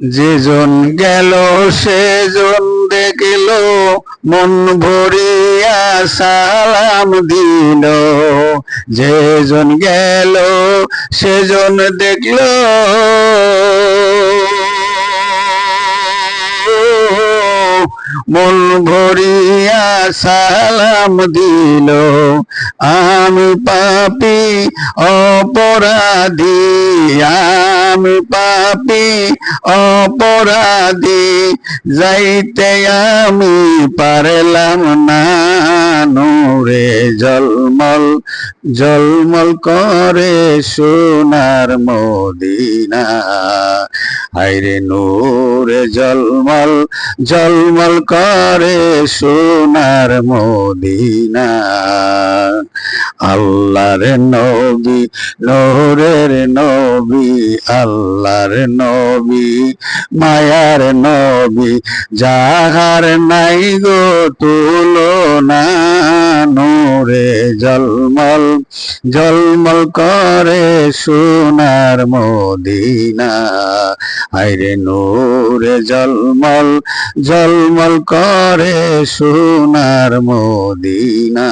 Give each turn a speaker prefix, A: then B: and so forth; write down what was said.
A: যেজন গেল সেজন দেখল, মন ভরিয়া সালাম দিল। যেজন গেল সেজন দেখল, মন ভরিয়া সালাম দিল। আমি পাপী অপরাধী, আমি পাপী অপরাধী, যাইতে আমি পারলাম না। নূরে ঝলমল ঝলমল করে সোনার মদিনা। হায়রে নূরে ঝলমল ঝলমল করে সোনার মদিনা। আল্লাহর নবী, নূরের নবী, আল্লাহর নবী, মায়ার নবী, যাহার নাই গো তুলনা। নূরে ঝলমল ঝলমল করে সোনার মদিনা। হায়রে নূরে ঝলমল ঝলমল করে সোনার মদিনা।